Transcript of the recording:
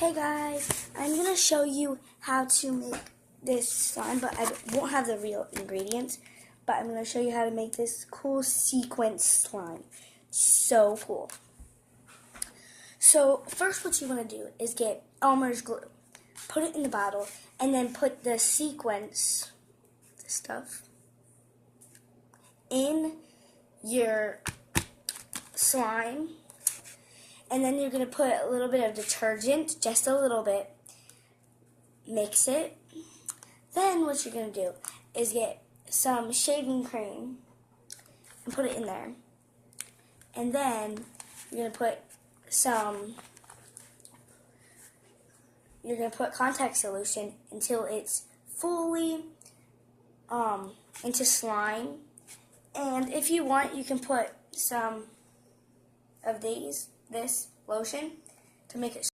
Hey guys, I'm going to show you how to make this slime, but I won't have the real ingredients, but I'm going to show you how to make this cool sequence slime. So cool. So first what you want to do is get Elmer's glue, put it in the bottle, and then put the sequence stuff in your slime. And then you're going to put a little bit of detergent, just a little bit, mix it. Then what you're going to do is get some shaving cream and put it in there. And then you're going to put contact solution until it's fully into slime. And if you want, you can put some of this lotion to make it